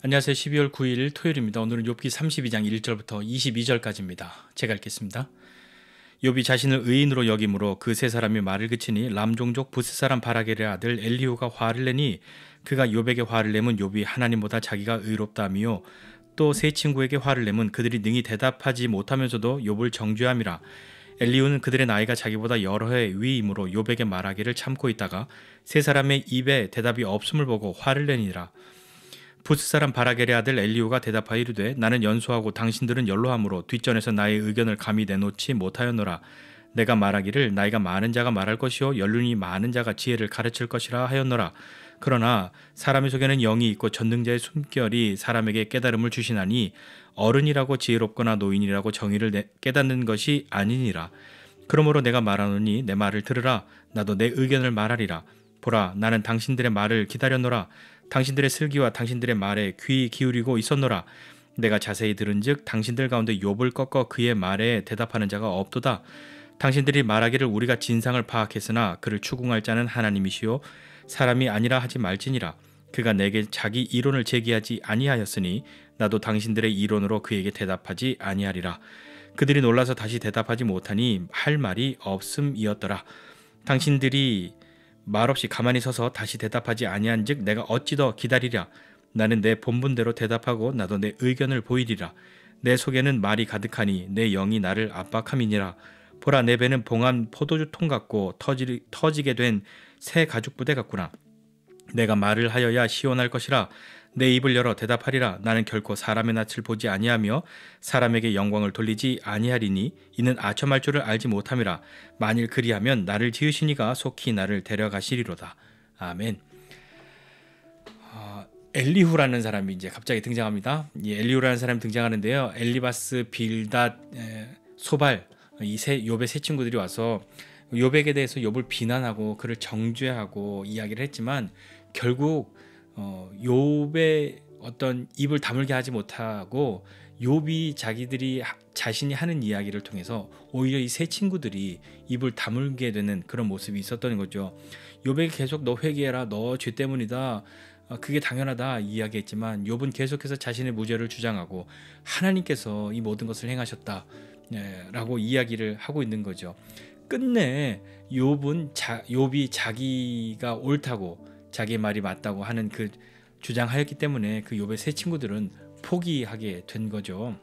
안녕하세요. 12월 9일 토요일입니다. 오늘은 욥기 32장 1절부터 22절까지입니다. 제가 읽겠습니다. 욥이 자신을 의인으로 여김으로 그 세 사람이 말을 그치니 람종족 부스 사람 바라겔의 아들 엘리후가 화를 내니 그가 욥에게 화를 내면 욥이 하나님보다 자기가 의롭다하며 또 세 친구에게 화를 내면 그들이 능히 대답하지 못하면서도 욥을 정죄함이라. 엘리후는 그들의 나이가 자기보다 여러 해 위이므로 욥에게 말하기를 참고 있다가 세 사람의 입에 대답이 없음을 보고 화를 내니라. 부스 사람 바라겔의 아들 엘리후가 대답하여 이르되 나는 연소하고 당신들은 연로함으로 뒷전에서 나의 의견을 감히 내놓지 못하였노라. 내가 말하기를 나이가 많은 자가 말할 것이요 연륜이 많은 자가 지혜를 가르칠 것이라 하였노라. 그러나 사람의 속에는 영이 있고 전능자의 숨결이 사람에게 깨달음을 주시나니 어른이라고 지혜롭거나 노인이라고 정의를 깨닫는 것이 아니니라. 그러므로 내가 말하노니 내 말을 들으라. 나도 내 의견을 말하리라. 보라, 나는 당신들의 말을 기다렸노라. 당신들의 슬기와 당신들의 말에 귀 기울이고 있었노라. 내가 자세히 들은즉 당신들 가운데 욥을 꺾어 그의 말에 대답하는 자가 없도다. 당신들이 말하기를 우리가 진상을 파악했으나 그를 추궁할 자는 하나님이시요 사람이 아니라 하지 말지니라. 그가 내게 자기 이론을 제기하지 아니하였으니 나도 당신들의 이론으로 그에게 대답하지 아니하리라. 그들이 놀라서 다시 대답하지 못하니 할 말이 없음이었더라. 당신들이 말없이 가만히 서서 다시 대답하지 아니한즉 내가 어찌 더 기다리랴. 나는 내 본분대로 대답하고 나도 내 의견을 보이리라. 내 속에는 말이 가득하니 내 영이 나를 압박함이니라. 보라, 내 배는 봉한 포도주통 같고 터지게 된 새 가죽 부대 같구나. 내가 말을 하여야 시원할 것이라. 내 입을 열어 대답하리라. 나는 결코 사람의 낯을 보지 아니하며 사람에게 영광을 돌리지 아니하리니 이는 아첨할 줄을 알지 못함이라. 만일 그리하면 나를 지으시니가 속히 나를 데려가시리로다. 아멘. 엘리후라는 사람이 이제 갑자기 등장합니다. 이 엘리후라는 사람이 등장하는데요. 엘리바스, 빌닷, 소발 이 욥의 세 친구들이 와서 욥에게 대해서 욥을 비난하고 그를 정죄하고 이야기를 했지만 결국 욥의 어떤 입을 다물게 하지 못하고 욥이 자신이 하는 이야기를 통해서 오히려 이 세 친구들이 입을 다물게 되는 그런 모습이 있었던 거죠. 욥에게 계속 너 회개해라, 너 죄 때문이다, 그게 당연하다 이야기했지만 욥은 계속해서 자신의 무죄를 주장하고 하나님께서 이 모든 것을 행하셨다 라고 이야기를 하고 있는 거죠. 끝내 욥이 자기가 옳다고 자기의 말이 맞다고 하는 그 주장하였기 때문에 그 욥의 세 친구들은 포기하게 된 거죠.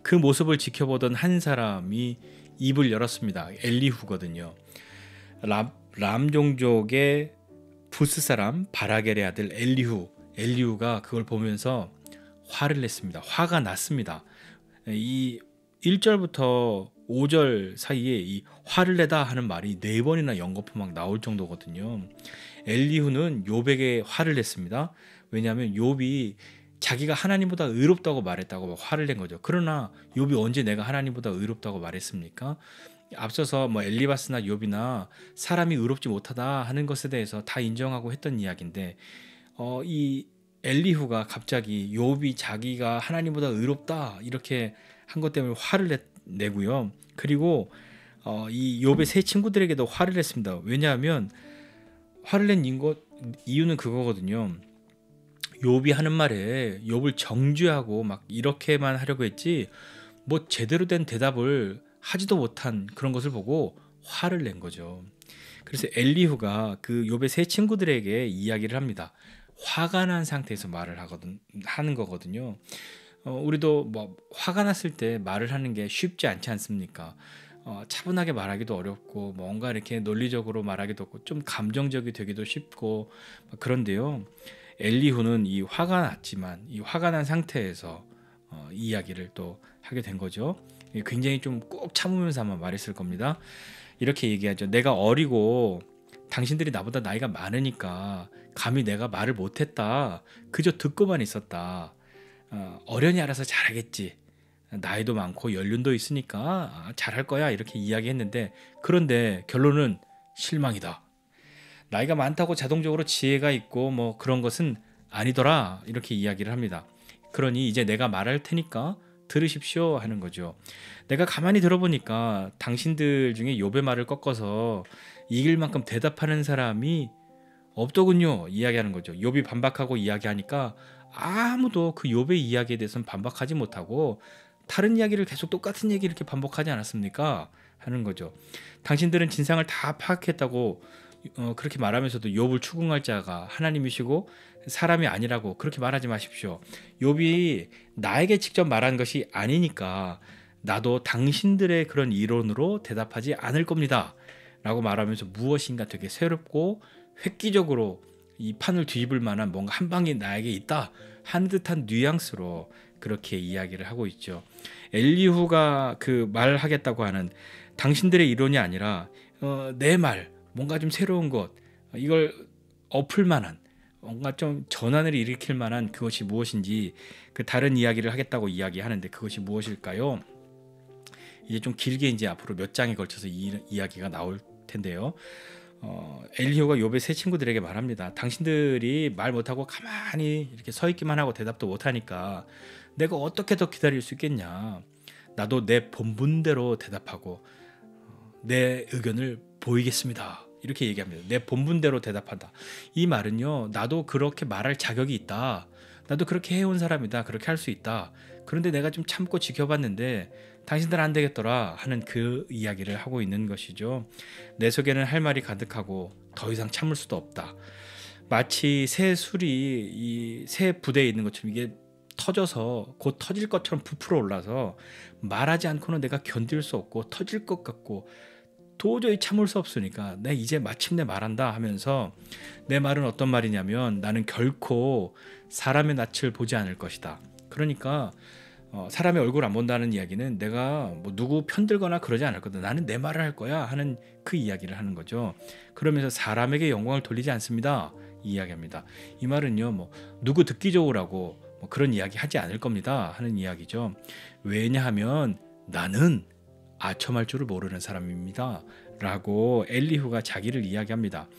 그 모습을 지켜보던 한 사람이 입을 열었습니다. 엘리후거든요. 람종족의 부스 사람 바라겔의 아들 엘리후가 그걸 보면서 화를 냈습니다. 화가 났습니다. 이 1절부터 5절 사이에 이 화를 내다 하는 말이 4번이나 연거푸 막 나올 정도거든요. 엘리후는 욥에게 화를 냈습니다. 왜냐하면 욥이 자기가 하나님보다 의롭다고 말했다고 화를 낸 거죠. 그러나 욥이 언제 내가 하나님보다 의롭다고 말했습니까? 앞서서 엘리바스나 욥이나 사람이 의롭지 못하다 하는 것에 대해서 다 인정하고 했던 이야기인데 이 엘리후가 갑자기 욥이 자기가 하나님보다 의롭다 이렇게 한 것 때문에 화를 내고요. 그리고 이 욥의 세 친구들에게도 화를 냈습니다. 왜냐하면 화를 낸 이유는 그거거든요. 욥이 하는 말에 욥을 정죄하고 막 이렇게만 하려고 했지 뭐 제대로 된 대답을 하지도 못한 그런 것을 보고 화를 낸 거죠. 그래서 엘리후가 그 욥의 세 친구들에게 이야기를 합니다. 화가 난 상태에서 말을 하는 거거든요. 우리도 뭐 화가 났을 때 말을 하는 게 쉽지 않지 않습니까? 차분하게 말하기도 어렵고 뭔가 이렇게 논리적으로 말하기도 없고 좀 감정적이 되기도 쉽고 그런데요. 엘리후는 이 화가 났지만 이 화가 난 상태에서 이야기를 또 하게 된 거죠. 굉장히 좀 꼭 참으면서 아마 말했을 겁니다. 이렇게 얘기하죠. 내가 어리고 당신들이 나보다 나이가 많으니까 감히 내가 말을 못했다. 그저 듣고만 있었다. 어련히 알아서 잘하겠지. 나이도 많고 연륜도 있으니까 잘할 거야 이렇게 이야기했는데 그런데 결론은 실망이다. 나이가 많다고 자동적으로 지혜가 있고 뭐 그런 것은 아니더라 이렇게 이야기를 합니다. 그러니 이제 내가 말할 테니까 들으십시오 하는 거죠. 내가 가만히 들어보니까 당신들 중에 욥의 말을 꺾어서 이길 만큼 대답하는 사람이 없더군요 이야기하는 거죠. 욥이 반박하고 이야기하니까 아무도 그 욥의 이야기에 대해서는 반박하지 못하고 다른 이야기를 계속 똑같은 얘기 이렇게 반복하지 않았습니까? 하는 거죠. 당신들은 진상을 다 파악했다고 그렇게 말하면서도 욥을 추궁할 자가 하나님이시고 사람이 아니라고 그렇게 말하지 마십시오. 욥이 나에게 직접 말한 것이 아니니까 나도 당신들의 그런 이론으로 대답하지 않을 겁니다. 라고 말하면서 무엇인가 되게 새롭고 획기적으로 이 판을 뒤집을 만한 뭔가 한 방이 나에게 있다 하는 듯한 뉘앙스로 그렇게 이야기를 하고 있죠. 엘리후가 그 말하겠다고 하는 당신들의 이론이 아니라 내 말, 뭔가 좀 새로운 것, 이걸 엎을 만한 뭔가 좀 전환을 일으킬 만한 그것이 무엇인지 그 다른 이야기를 하겠다고 이야기하는데 그것이 무엇일까요? 이제 좀 길게 이제 앞으로 몇 장에 걸쳐서 이야기가 나올 텐데요. 엘리후가 욥의 세 친구들에게 말합니다. 당신들이 말 못하고 가만히 이렇게 서 있기만 하고 대답도 못하니까 내가 어떻게 더 기다릴 수 있겠냐. 나도 내 본분대로 대답하고 내 의견을 보이겠습니다. 이렇게 얘기합니다. 내 본분대로 대답한다. 이 말은요, 나도 그렇게 말할 자격이 있다. 나도 그렇게 해온 사람이다. 그렇게 할 수 있다. 그런데 내가 좀 참고 지켜봤는데 당신들 안 되겠더라 하는 그 이야기를 하고 있는 것이죠. 내 속에는 할 말이 가득하고 더 이상 참을 수도 없다. 마치 새 술이 이 새 부대에 있는 것처럼 이게 터져서 곧 터질 것처럼 부풀어 올라서 말하지 않고는 내가 견딜 수 없고 터질 것 같고 도저히 참을 수 없으니까 내 이제 마침내 말한다 하면서 내 말은 어떤 말이냐면 나는 결코 사람의 낯을 보지 않을 것이다. 그러니까 사람의 얼굴 안 본다는 이야기는 내가 뭐 누구 편들거나 그러지 않을 거다. 나는 내 말을 할 거야 하는 그 이야기를 하는 거죠. 그러면서 사람에게 영광을 돌리지 않습니다. 이 이야기합니다. 이 말은요, 뭐 누구 듣기 좋으라고 뭐 그런 이야기 하지 않을 겁니다 하는 이야기죠. 왜냐하면 나는 아첨할 줄을 모르는 사람입니다 라고 엘리후가 자기를 이야기합니다.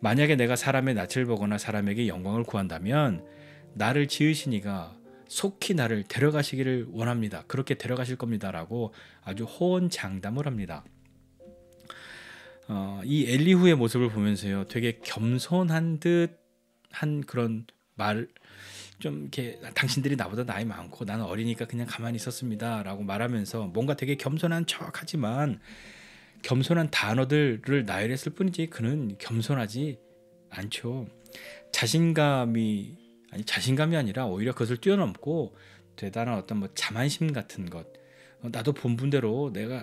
만약에 내가 사람의 낯을 보거나 사람에게 영광을 구한다면 나를 지으신 이가 속히 나를 데려가시기를 원합니다. 그렇게 데려가실 겁니다 라고 아주 호언장담을 합니다. 이 엘리후의 모습을 보면서요, 되게 겸손한 듯한 그런 말, 좀 이렇게 당신들이 나보다 나이 많고 나는 어리니까 그냥 가만히 있었습니다 라고 말하면서 뭔가 되게 겸손한 척하지만 겸손한 단어들을 나열했을 뿐이지 그는 겸손하지 않죠. 자신감이 아니라 오히려 그것을 뛰어넘고 대단한 어떤 뭐 자만심 같은 것, 나도 본분대로 내가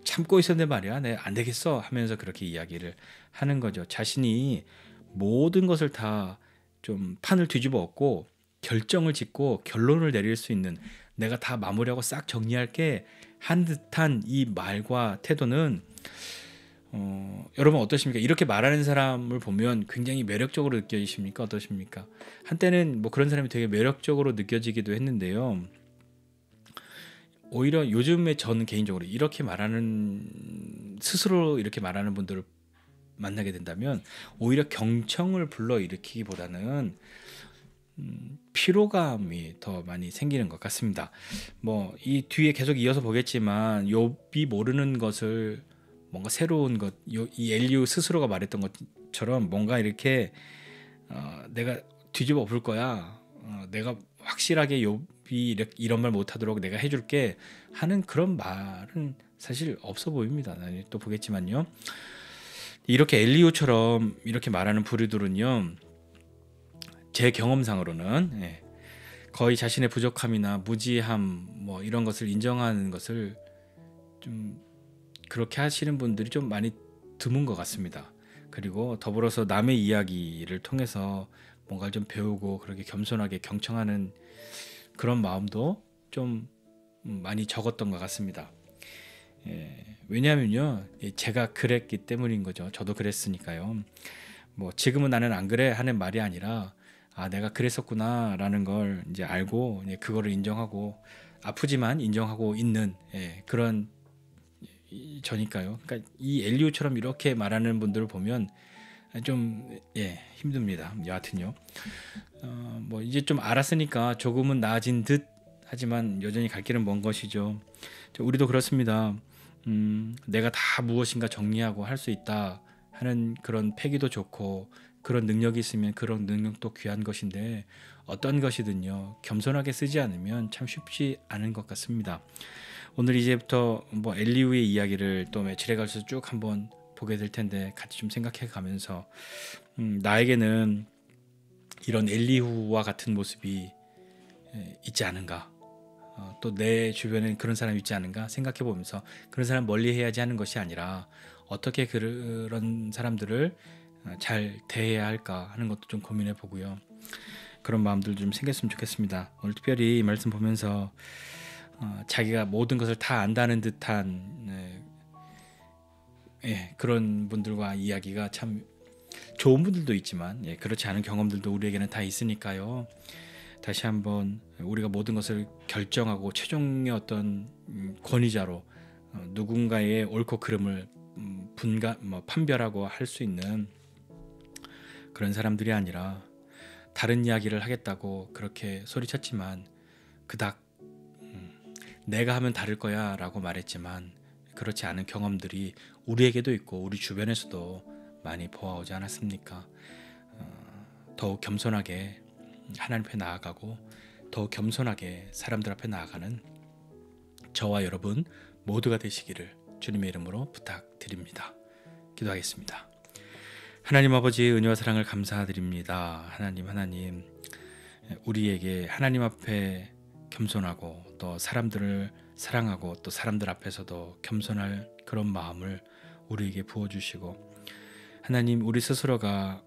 참고 있었는데 말이야, 내가 안 되겠어 하면서 그렇게 이야기를 하는 거죠. 자신이 모든 것을 다 좀 판을 뒤집어 엎고 결정을 짓고 결론을 내릴 수 있는, 내가 다 마무리하고 싹 정리할게 한 듯한 이 말과 태도는 여러분 어떠십니까? 이렇게 말하는 사람을 보면 굉장히 매력적으로 느껴지십니까? 어떠십니까? 한때는 뭐 그런 사람이 되게 매력적으로 느껴지기도 했는데요. 오히려 요즘에 저는 개인적으로 이렇게 말하는, 스스로 이렇게 말하는 분들을 만나게 된다면 오히려 경청을 불러일으키기보다는 피로감이 더 많이 생기는 것 같습니다. 뭐 이 뒤에 계속 이어서 보겠지만 욥이 모르는 것을 뭔가 새로운 것, 이 엘리후 스스로가 말했던 것처럼 뭔가 이렇게 내가 뒤집어 엎을 거야, 내가 확실하게 욥이 이런 말 못하도록 내가 해줄게 하는 그런 말은 사실 없어 보입니다. 또 보겠지만요, 이렇게 엘리후처럼 이렇게 말하는 부류들은요, 제 경험상으로는 거의 자신의 부족함이나 무지함 뭐 이런 것을 인정하는 것을 좀 그렇게 하시는 분들이 좀 많이 드문 것 같습니다. 그리고 더불어서 남의 이야기를 통해서 뭔가를 좀 배우고 그렇게 겸손하게 경청하는 그런 마음도 좀 많이 적었던 것 같습니다. 왜냐하면요, 제가 그랬기 때문인 거죠. 저도 그랬으니까요. 뭐 지금은 나는 안 그래 하는 말이 아니라 내가 그랬었구나라는 걸 이제 알고 그거를 인정하고 아프지만 인정하고 있는 그런 저니까요. 그러니까 이 엘리후처럼 이렇게 말하는 분들을 보면 좀 힘듭니다. 여하튼요. 뭐 이제 좀 알았으니까 조금은 나아진 듯 하지만 여전히 갈 길은 먼 것이죠. 우리도 그렇습니다. 내가 다 무엇인가 정리하고 할 수 있다 하는 그런 패기도 좋고 그런 능력이 있으면 그런 능력도 귀한 것인데 어떤 것이든요 겸손하게 쓰지 않으면 참 쉽지 않은 것 같습니다. 오늘 이제부터 뭐 엘리후의 이야기를 또 며칠에 걸쳐서 쭉 한번 보게 될 텐데 같이 좀 생각해 가면서 나에게는 이런 엘리후와 같은 모습이 있지 않은가, 또 내 주변에 그런 사람이 있지 않은가 생각해 보면서 그런 사람 멀리 해야지 하는 것이 아니라 어떻게 그런 사람들을 잘 대해야 할까 하는 것도 좀 고민해 보고요. 그런 마음들 좀 생겼으면 좋겠습니다. 오늘 특별히 이 말씀 보면서 자기가 모든 것을 다 안다는 듯한 그런 분들과 이야기가 참 좋은 분들도 있지만 그렇지 않은 경험들도 우리에게는 다 있으니까요. 다시 한번 우리가 모든 것을 결정하고 최종의 어떤 권위자로 누군가의 옳고 그름을 판별하고 할 수 있는 그런 사람들이 아니라 다른 이야기를 하겠다고 그렇게 소리쳤지만 그닥 내가 하면 다를 거야 라고 말했지만 그렇지 않은 경험들이 우리에게도 있고 우리 주변에서도 많이 보아오지 않았습니까? 더욱 겸손하게 하나님 앞에 나아가고 더욱 겸손하게 사람들 앞에 나아가는 저와 여러분 모두가 되시기를 주님의 이름으로 부탁드립니다. 기도하겠습니다. 하나님 아버지의 은혜와 사랑을 감사드립니다. 하나님 우리에게 하나님 앞에 겸손하고 또 사람들을 사랑하고 또 사람들 앞에서도 겸손할 그런 마음을 우리에게 부어주시고 하나님 우리 스스로가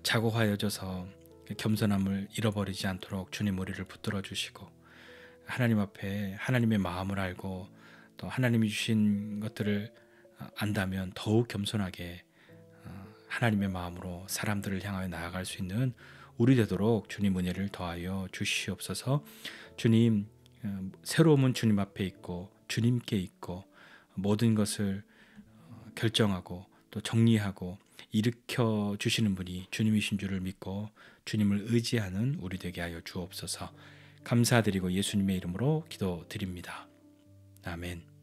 자고하여져서 겸손함을 잃어버리지 않도록 주님 우리를 붙들어 주시고 하나님 앞에 하나님의 마음을 알고 또 하나님이 주신 것들을 안다면 더욱 겸손하게 하나님의 마음으로 사람들을 향하여 나아갈 수 있는 우리 되도록 주님 은혜를 더하여 주시옵소서. 주님 새로움은 주님 앞에 있고 주님께 있고 모든 것을 결정하고 또 정리하고 일으켜 주시는 분이 주님이신 줄을 믿고 주님을 의지하는 우리 되게 하여 주옵소서. 감사드리고 예수님의 이름으로 기도드립니다. 아멘.